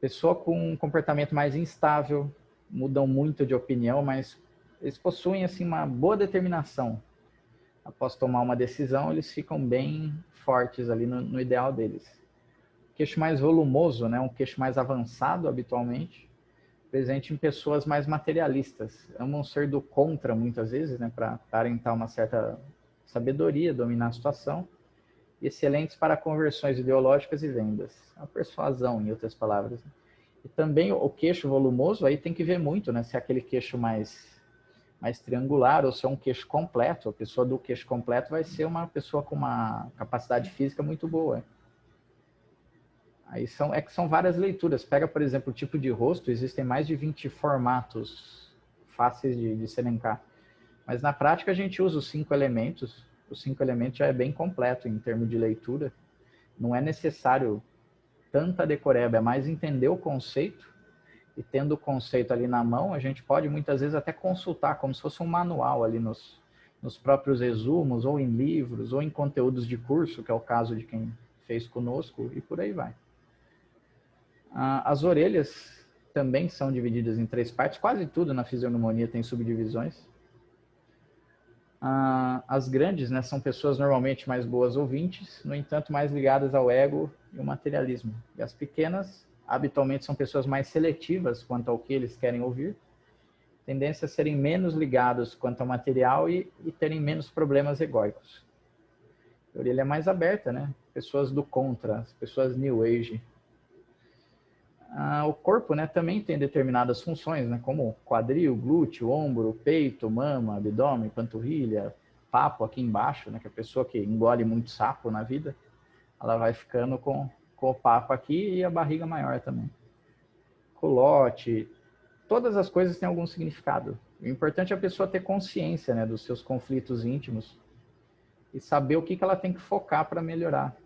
Pessoa com um comportamento mais instável, mudam muito de opinião, mas eles possuem assim uma boa determinação. após tomar uma decisão, eles ficam bem fortes ali no ideal deles. Queixo mais volumoso, né? Um queixo mais avançado habitualmente, presente em pessoas mais materialistas. Amam ser do contra muitas vezes, né? Para aparentar uma certa sabedoria, dominar a situação. Excelentes para conversões ideológicas e vendas. A persuasão, em outras palavras. E também o queixo volumoso, aí tem que ver muito, né? Se é aquele queixo mais triangular ou se é um queixo completo. A pessoa do queixo completo vai ser uma pessoa com uma capacidade física muito boa. Aí são várias leituras. Pega, por exemplo, o tipo de rosto, existem mais de 20 formatos fáceis de se elencar. Mas na prática a gente usa os 5 elementos. Os 5 elementos já é bem completo em termos de leitura. Não é necessário tanta decoreba, é mais entender o conceito. E tendo o conceito ali na mão, a gente pode muitas vezes até consultar, como se fosse um manual ali nos próprios resumos, ou em livros, ou em conteúdos de curso, que é o caso de quem fez conosco, e por aí vai. As orelhas também são divididas em 3 partes, quase tudo na fisionomonia tem subdivisões. As grandes, né, são pessoas normalmente mais boas ouvintes, no entanto mais ligadas ao ego e ao materialismo. E as pequenas, habitualmente são pessoas mais seletivas quanto ao que eles querem ouvir, tendência a serem menos ligados quanto ao material e terem menos problemas egóicos. A orelha é mais aberta, né? Pessoas do contra, as pessoas New Age. O corpo, né, também tem determinadas funções, né, como quadril, glúteo, ombro, peito, mama, abdômen, panturrilha, papo aqui embaixo, né, que a pessoa que engole muito sapo na vida, ela vai ficando com o papo aqui e a barriga maior também. Culote, todas as coisas têm algum significado. O importante é a pessoa ter consciência, né, dos seus conflitos íntimos e saber o que ela tem que focar para melhorar.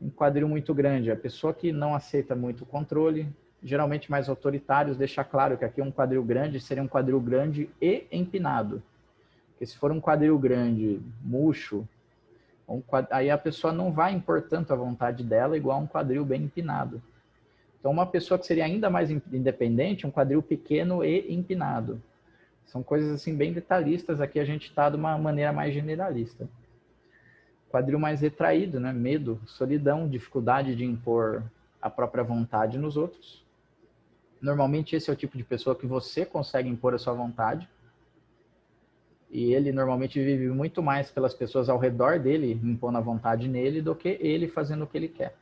Um quadril muito grande, a pessoa que não aceita muito o controle, geralmente mais autoritários, deixar claro que aqui um quadril grande seria um quadril grande e empinado. Porque se for um quadril grande, murcho, aí a pessoa não vai impor tanto a vontade dela igual um quadril bem empinado. Então uma pessoa que seria ainda mais independente, um quadril pequeno e empinado. São coisas assim bem detalhistas, aqui a gente está de uma maneira mais generalista. Quadril mais retraído, né? Medo, solidão, dificuldade de impor a própria vontade nos outros. Normalmente esse é o tipo de pessoa que você consegue impor a sua vontade. E ele normalmente vive muito mais pelas pessoas ao redor dele, impondo a vontade nele, do que ele fazendo o que ele quer.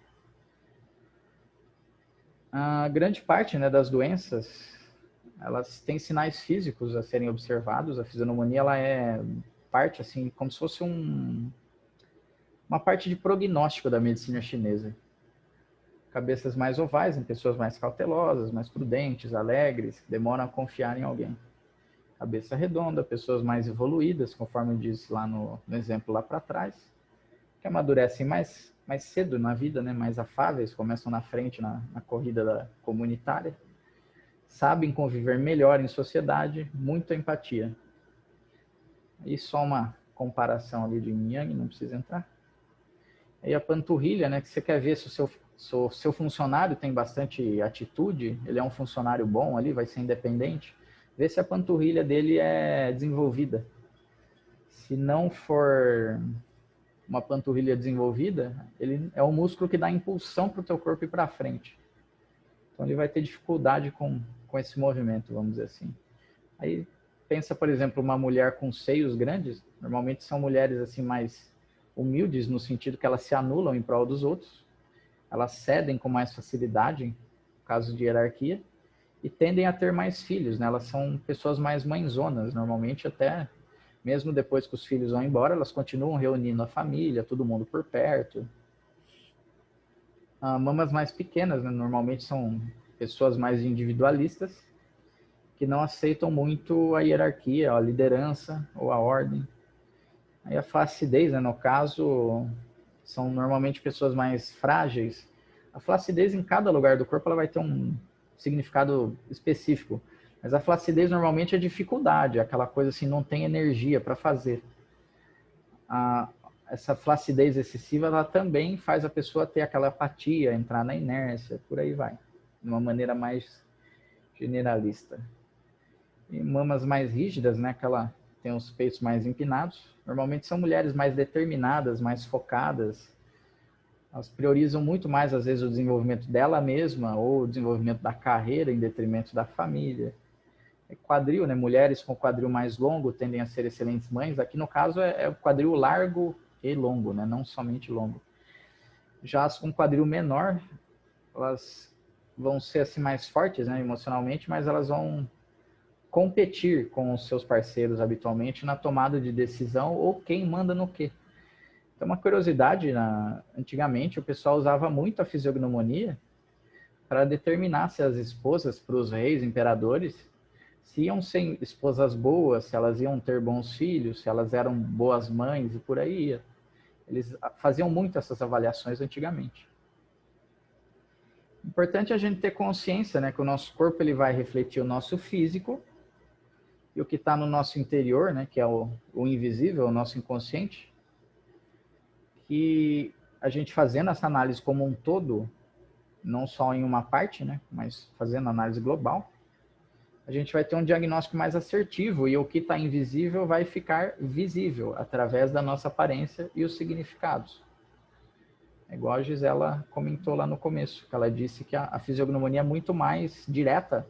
A grande parte, né, das doenças, elas têm sinais físicos a serem observados. A fisionomonia, ela é parte, assim, como se fosse uma parte de prognóstico da medicina chinesa. Cabeças mais ovais em pessoas mais cautelosas, mais prudentes, alegres, que demoram a confiar em alguém. Cabeça redonda, pessoas mais evoluídas, conforme eu disse lá no exemplo lá para trás, que amadurecem mais cedo na vida, né? Mais afáveis, começam na frente na corrida comunitária, sabem conviver melhor em sociedade, muita empatia. E só uma comparação ali de yin yang, não precisa entrar. Aí a panturrilha, né, que você quer ver se o seu funcionário tem bastante atitude, ele é um funcionário bom ali, vai ser independente, vê se a panturrilha dele é desenvolvida. Se não for uma panturrilha desenvolvida, ele é o músculo que dá impulsão para o teu corpo ir para frente. Então ele vai ter dificuldade com esse movimento, vamos dizer assim. Aí pensa, por exemplo, uma mulher com seios grandes, normalmente são mulheres assim mais humildes, no sentido que elas se anulam em prol dos outros, elas cedem com mais facilidade, em caso de hierarquia, e tendem a ter mais filhos, né? Elas são pessoas mais mãezonas, normalmente até, mesmo depois que os filhos vão embora, elas continuam reunindo a família, todo mundo por perto. Mamas mais pequenas, né? Normalmente são pessoas mais individualistas, que não aceitam muito a hierarquia, a liderança ou a ordem. Aí a flacidez, né, no caso, são normalmente pessoas mais frágeis. A flacidez em cada lugar do corpo ela vai ter um significado específico. Mas a flacidez normalmente é dificuldade, aquela coisa assim, não tem energia para fazer. Essa flacidez excessiva, ela também faz a pessoa ter aquela apatia, entrar na inércia, por aí vai. De uma maneira mais generalista. E mamas mais rígidas, né, aquela têm os peitos mais empinados. Normalmente são mulheres mais determinadas, mais focadas. Elas priorizam muito mais, às vezes, o desenvolvimento dela mesma ou o desenvolvimento da carreira em detrimento da família. Quadril, né? Mulheres com quadril mais longo tendem a ser excelentes mães. Aqui, no caso, é o quadril largo e longo, né? Não somente longo. Já as com quadril menor, elas vão ser assim mais fortes, né, emocionalmente, mas elas vão competir com os seus parceiros habitualmente na tomada de decisão ou quem manda no quê. Então, uma curiosidade, antigamente o pessoal usava muito a fisiognomonia para determinar se as esposas para os reis, imperadores, se iam ser esposas boas, se elas iam ter bons filhos, se elas eram boas mães e por aí ia. Eles faziam muito essas avaliações antigamente. Importante a gente ter consciência, né, que o nosso corpo ele vai refletir o nosso físico e o que está no nosso interior, né, que é o invisível, o nosso inconsciente, que a gente fazendo essa análise como um todo, não só em uma parte, né, mas fazendo análise global, a gente vai ter um diagnóstico mais assertivo e o que está invisível vai ficar visível através da nossa aparência e os significados. É igual a Gisela comentou lá no começo, que ela disse que a fisiognomonia é muito mais direta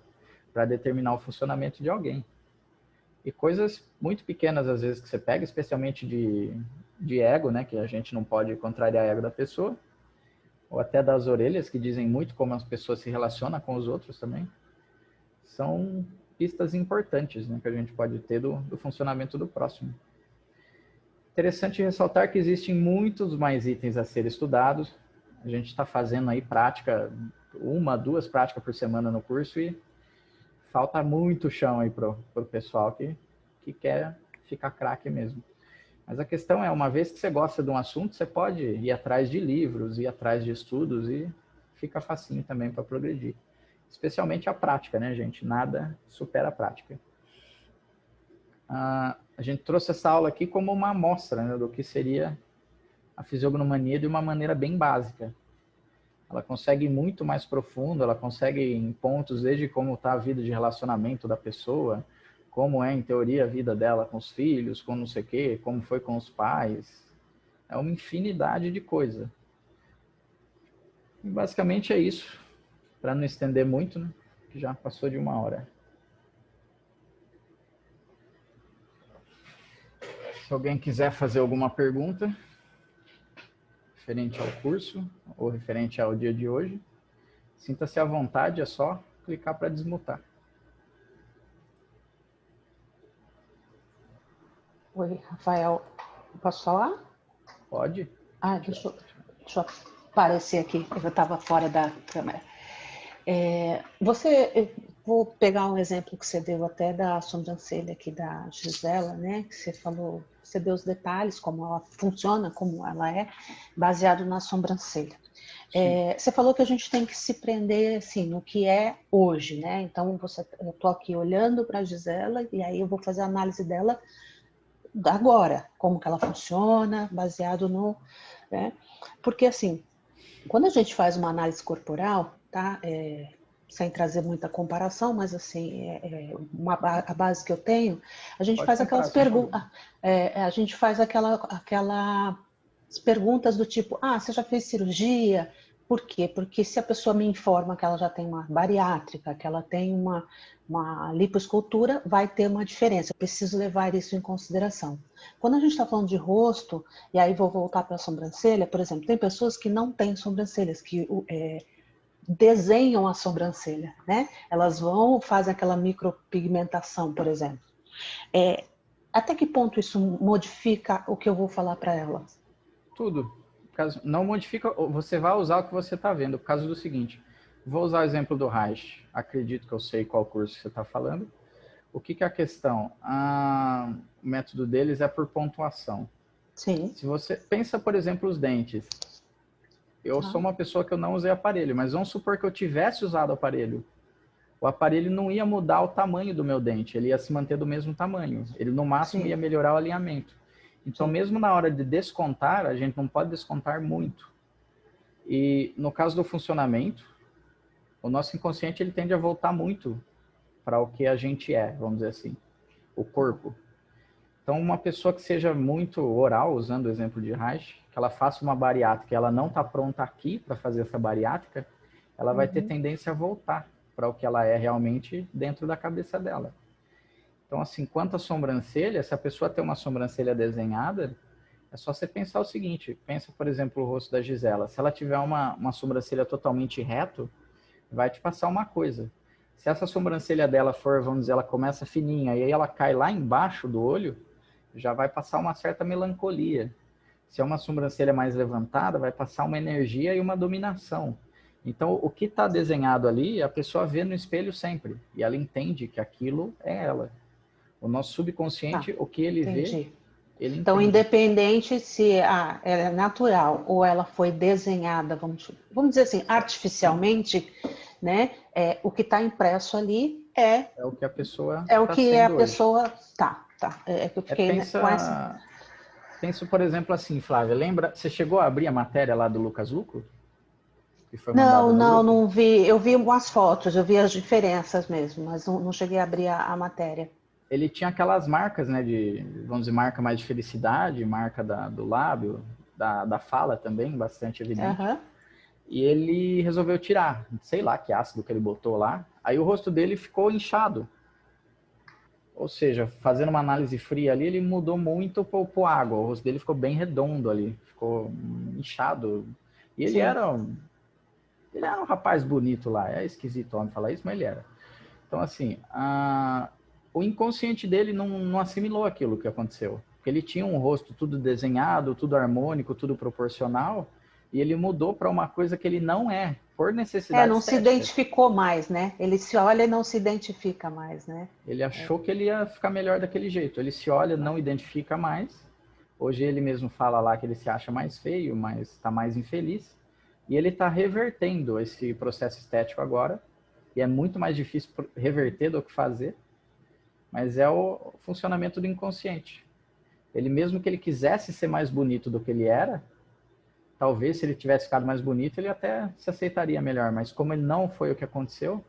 para determinar o funcionamento de alguém. E coisas muito pequenas, às vezes, que você pega, especialmente de ego, né, que a gente não pode contrariar o ego da pessoa, ou até das orelhas, que dizem muito como as pessoas se relacionam com os outros também, são pistas importantes, né, que a gente pode ter do funcionamento do próximo. Interessante ressaltar que existem muitos mais itens a ser estudados. A gente está fazendo aí prática, 1, 2 práticas por semana no curso e falta muito chão aí para o pessoal que quer ficar craque mesmo. Mas a questão é, uma vez que você gosta de um assunto, você pode ir atrás de livros, ir atrás de estudos e fica facinho também para progredir. Especialmente a prática, né, gente? Nada supera a prática. A gente trouxe essa aula aqui como uma amostra, né, do que seria a fisiognomania de uma maneira bem básica. Ela consegue ir muito mais profundo, ela consegue em pontos desde como está a vida de relacionamento da pessoa, como é, em teoria, a vida dela com os filhos, com não sei o quê, como foi com os pais. É uma infinidade de coisa. E basicamente é isso, para não estender muito, né, que já passou de 1 hora. Se alguém quiser fazer alguma pergunta referente ao curso ou referente ao dia de hoje, sinta-se à vontade, é só clicar para desmutar. Oi, Rafael, posso falar? Pode. Deixa eu aparecer aqui, eu estava fora da câmera. Vou pegar um exemplo que você deu até da sobrancelha aqui da Gisela, né? Que você falou, você deu os detalhes, como ela funciona, como ela é, baseado na sobrancelha. Você falou que a gente tem que se prender assim, no que é hoje, né? Então, eu estou aqui olhando para a Gisela e aí eu vou fazer a análise dela agora, como que ela funciona, baseado no... Né? Porque, assim, quando a gente faz uma análise corporal, tá? Sem trazer muita comparação, mas, assim, a base que eu tenho, a gente faz aquelas perguntas... a gente faz aquelas perguntas do tipo, você já fez cirurgia? Por quê? Porque se a pessoa me informa que ela já tem uma bariátrica, que ela tem uma lipoescultura, vai ter uma diferença. Eu preciso levar isso em consideração. Quando a gente está falando de rosto, e aí vou voltar para a sobrancelha, por exemplo, tem pessoas que não têm sobrancelhas, que desenham a sobrancelha, né? Elas fazem aquela micropigmentação, por exemplo. Até que ponto isso modifica o que eu vou falar para ela? Tudo. Não modifica, você vai usar o que você está vendo, por causa do seguinte, vou usar o exemplo do Reich, acredito que eu sei qual curso você está falando. O que é a questão? O método deles é por pontuação. Sim. Se você pensa, por exemplo, os dentes, eu sou uma pessoa que eu não usei aparelho, mas vamos supor que eu tivesse usado aparelho. O aparelho não ia mudar o tamanho do meu dente, ele ia se manter do mesmo tamanho. Ele, no máximo, ia melhorar o alinhamento. Então, mesmo na hora de descontar, a gente não pode descontar muito. E no caso do funcionamento, o nosso inconsciente ele tende a voltar muito para o que a gente é, vamos dizer assim, o corpo. Então, uma pessoa que seja muito oral, usando o exemplo de Reich, que ela faça uma bariátrica e ela não está pronta aqui para fazer essa bariátrica, ela vai ter tendência a voltar para o que ela é realmente dentro da cabeça dela. Então, assim, quanto à sobrancelha, se a pessoa tem uma sobrancelha desenhada, é só você pensar o seguinte, pensa, por exemplo, o rosto da Gisela. Se ela tiver uma sobrancelha totalmente reto, vai te passar uma coisa. Se essa sobrancelha dela for, vamos dizer, ela começa fininha e aí ela cai lá embaixo do olho, já vai passar uma certa melancolia. Se é uma sobrancelha mais levantada, vai passar uma energia e uma dominação. Então, o que está desenhado ali, a pessoa vê no espelho sempre. E ela entende que aquilo é ela. O nosso subconsciente, o que ele vê, ele Então, entende. independente se ela é natural ou ela foi desenhada, vamos dizer assim, artificialmente, né? O que está impresso ali é o que a pessoa o tá que sendo a hoje. pessoa tá. Que eu fiquei com essa. Penso, por exemplo, assim, Flávia, lembra, você chegou a abrir a matéria lá do Lucas Luco? Que foi mandada no grupo? Não vi. Eu vi umas fotos, eu vi as diferenças mesmo, mas não cheguei a abrir a matéria. Ele tinha aquelas marcas, né, vamos dizer, marca mais de felicidade, marca do lábio, da fala também, bastante evidente. E ele resolveu tirar, sei lá que ácido que ele botou lá. Aí o rosto dele ficou inchado. Ou seja, fazendo uma análise fria ali, ele mudou muito pro água. O rosto dele ficou bem redondo ali, ficou inchado. E ele era um rapaz bonito lá. É esquisito homem falar isso, mas ele era. Então, assim, o inconsciente dele não assimilou aquilo que aconteceu. Porque ele tinha um rosto tudo desenhado, tudo harmônico, tudo proporcional, e ele mudou para uma coisa que ele não é, por necessidade não estética. se identificou mais, né? Ele se olha e não se identifica mais, né? Ele achou que ele ia ficar melhor daquele jeito. Ele se olha, não identifica mais. Hoje ele mesmo fala lá que ele se acha mais feio, mas está mais infeliz. E ele está revertendo esse processo estético agora. E é muito mais difícil reverter do que fazer. Mas é o funcionamento do inconsciente. Ele mesmo que ele quisesse ser mais bonito do que ele era, talvez se ele tivesse ficado mais bonito, ele até se aceitaria melhor. Mas como ele não foi o que aconteceu,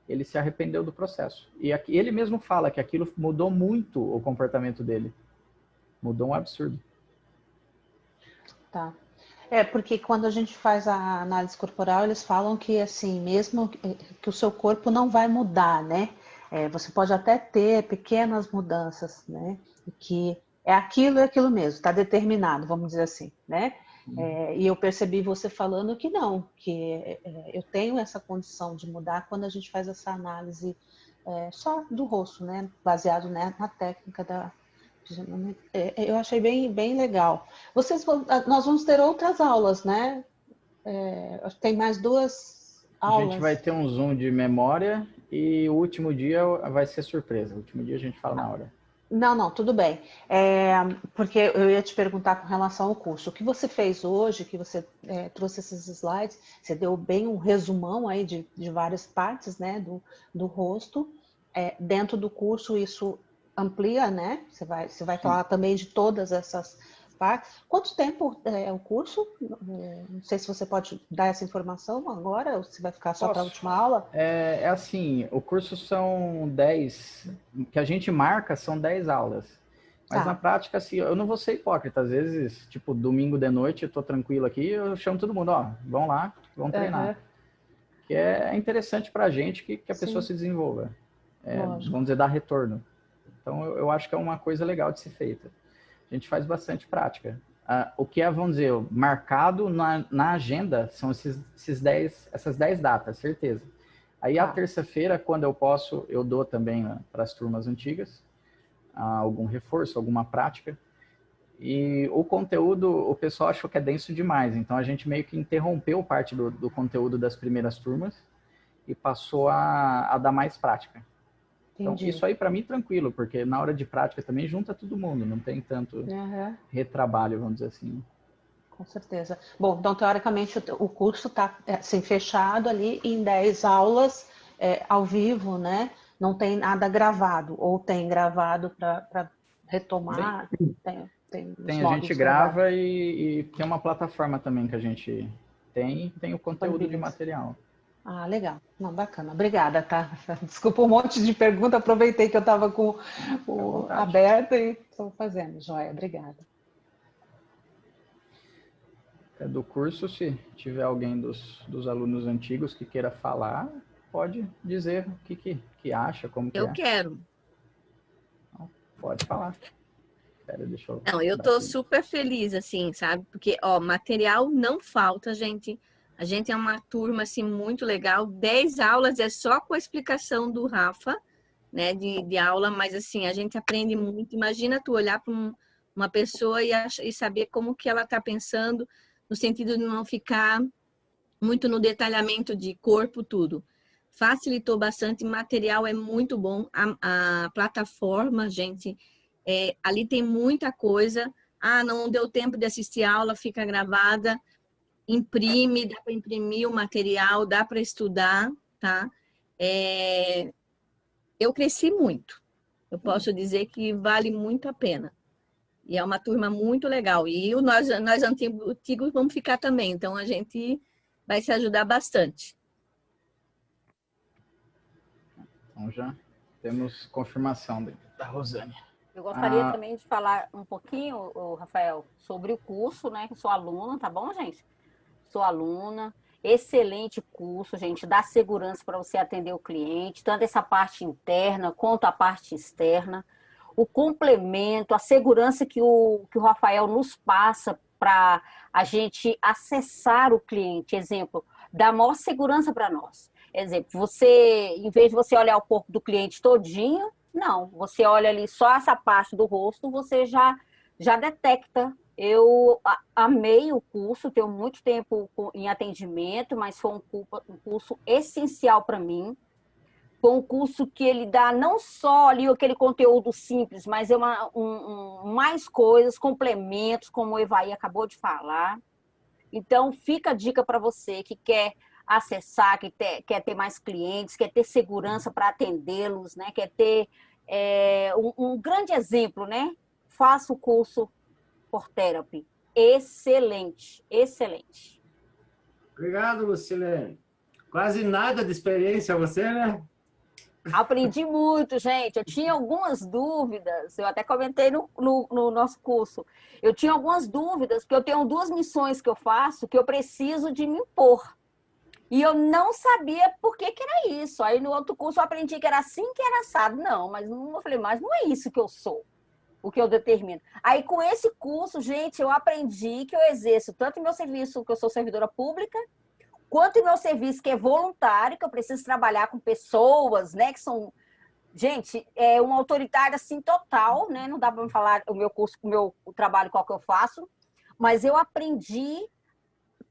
ele se arrependeu do processo. E aqui, ele mesmo fala que aquilo mudou muito o comportamento dele. Mudou um absurdo. Tá. Porque quando a gente faz a análise corporal, eles falam que, assim, mesmo que o seu corpo não vai mudar, né? Você pode até ter pequenas mudanças, né? E que é aquilo mesmo, está determinado, vamos dizer assim, né? E eu percebi você falando que não, que eu tenho essa condição de mudar quando a gente faz essa análise só do rosto, né? Baseado, né, na técnica da... Eu achei bem legal. Nós vamos ter outras aulas, né? Tem mais 2 aulas. A gente vai ter um Zoom de memória e o último dia vai ser surpresa. O último dia a gente fala na hora. Não, tudo bem. Porque eu ia te perguntar com relação ao curso. O que você fez hoje, que você trouxe esses slides, você deu bem um resumão aí de várias partes, né, do rosto. Dentro do curso isso amplia, né? Você vai falar também de todas essas partes. Quanto tempo é o curso? Não sei se você pode dar essa informação agora, ou se vai ficar só para a última aula. É assim, o curso são 10, que a gente marca são 10 aulas. Mas na prática, assim, eu não vou ser hipócrita. Às vezes, tipo, domingo de noite, eu tô tranquilo aqui, eu chamo todo mundo, ó, vão lá, vão treinar. Que é interessante pra gente que a pessoa se desenvolva. Vamos dizer, dar retorno. Então, eu acho que é uma coisa legal de ser feita. A gente faz bastante prática. O que é, vamos dizer, marcado na agenda são essas 10 datas, certeza. Aí, a terça-feira, quando eu posso, eu dou também para as turmas antigas algum reforço, alguma prática. E o conteúdo, o pessoal achou que é denso demais. Então, a gente meio que interrompeu parte do conteúdo das primeiras turmas e passou a dar mais prática. Então, isso aí para mim tranquilo, porque na hora de prática também junta todo mundo, não tem tanto retrabalho, vamos dizer assim. Com certeza. Bom, então teoricamente o curso está assim, fechado ali em 10 aulas ao vivo, né? Não tem nada gravado, ou tem gravado para retomar? Tem a gente grava e tem uma plataforma também que a gente tem o conteúdo de material. Ah, legal. Não, bacana. Obrigada, tá? Desculpa um monte de pergunta, aproveitei que eu estava com o aberto e estou fazendo. Joia, obrigada. Do curso, se tiver alguém dos alunos antigos que queira falar, pode dizer o que acha, como que Eu é. quero. Então, pode falar. Espera, deixa eu... Não, eu tô super feliz, assim, sabe? Porque, ó, material não falta, gente. A gente é uma turma, assim, muito legal. 10 aulas é só com a explicação do Rafa, né, de aula, mas, assim, a gente aprende muito. Imagina tu olhar para uma pessoa e saber como que ela tá pensando, no sentido de não ficar muito no detalhamento de corpo, tudo. Facilitou bastante, material é muito bom. A plataforma, gente, ali tem muita coisa. Ah, não deu tempo de assistir a aula, fica gravada, imprime, dá para imprimir o material, dá para estudar, tá? Eu cresci muito. Eu posso dizer que vale muito a pena. E é uma turma muito legal. E nós antigos vamos ficar também, então a gente vai se ajudar bastante. Então já temos confirmação da Rosane. Eu gostaria também de falar um pouquinho, Rafael, sobre o curso, né? Sou aluna, tá bom, gente? Sou aluna. Excelente curso, gente, dá segurança para você atender o cliente, tanto essa parte interna quanto a parte externa. O complemento, a segurança que o Rafael nos passa para a gente acessar o cliente. Exemplo, dá maior segurança para nós. Exemplo, você, em vez de você olhar o corpo do cliente todinho, não, você olha ali só essa parte do rosto, você já detecta. Eu amei o curso, tenho muito tempo em atendimento, mas foi um curso essencial para mim. Foi um curso que ele dá não só ali aquele conteúdo simples, mas é mais coisas, complementos, como o Evaí acabou de falar. Então, fica a dica para você que quer acessar, que quer ter mais clientes, quer ter segurança para atendê-los, né? Quer ter um grande exemplo, né? Faça o curso For Therapy. Excelente, excelente. Obrigado, Lucilene. Quase nada de experiência você, né? Aprendi muito, gente. Eu tinha algumas dúvidas, eu até comentei no nosso curso. Eu tinha algumas dúvidas, porque eu tenho 2 missões que eu faço que eu preciso de me impor. E eu não sabia por que era isso. Aí no outro curso eu aprendi que era assim, que era assado. Não, mas não, eu falei, mas não é isso que eu sou, o que eu determino. Aí com esse curso, gente, eu aprendi que eu exerço tanto o meu serviço, que eu sou servidora pública, quanto o meu serviço, que é voluntário, que eu preciso trabalhar com pessoas, né, que são... Gente, é uma autoridade, assim, total, né? Não dá para me falar o meu curso, o trabalho, qual que eu faço, mas eu aprendi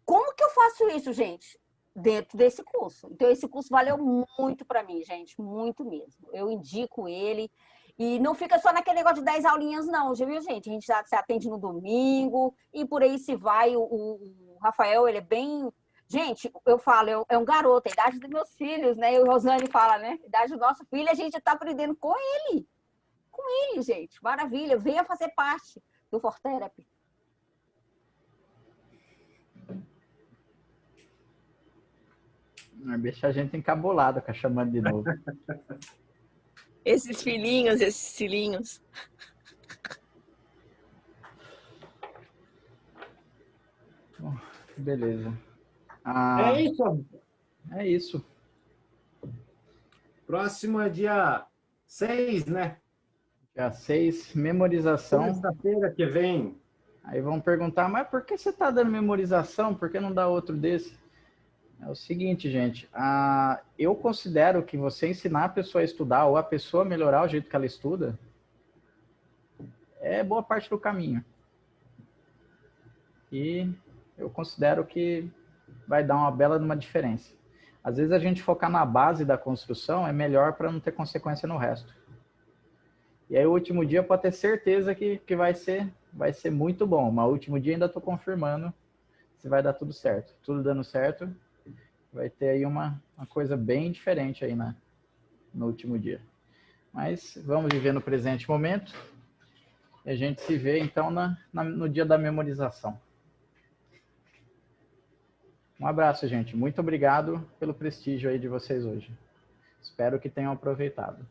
como que eu faço isso, gente, dentro desse curso. Então, esse curso valeu muito para mim, gente, muito mesmo. Eu indico ele. E não fica só naquele negócio de 10 aulinhas, não, já viu, gente? A gente já se atende no domingo e por aí se vai. O Rafael, ele é bem... Gente, eu falo, é um garoto, a idade dos meus filhos, né? E o Rosane fala, né? A idade do nosso filho, a gente está aprendendo com ele. Com ele, gente. Maravilha. Venha fazer parte do For Therapy. Deixa a gente encabulado, ficar chamando de novo. Esses filhinhos. Bom, beleza. É isso. É isso. Próximo é dia 6, né? Dia 6, memorização. Terça-feira que vem. Aí vão perguntar, mas por que você está dando memorização? Por que não dá outro desse? É o seguinte, gente. Eu considero que você ensinar a pessoa a estudar ou a pessoa melhorar o jeito que ela estuda é boa parte do caminho. E eu considero que vai dar uma bela numa diferença. Às vezes a gente focar na base da construção é melhor para não ter consequência no resto. E aí o último dia pode ter certeza que vai ser muito bom. Mas o último dia ainda estou confirmando se vai dar tudo certo. Tudo dando certo, vai ter aí uma coisa bem diferente aí no último dia. Mas vamos viver no presente momento. E a gente se vê então no dia da memorização. Um abraço, gente. Muito obrigado pelo prestígio aí de vocês hoje. Espero que tenham aproveitado.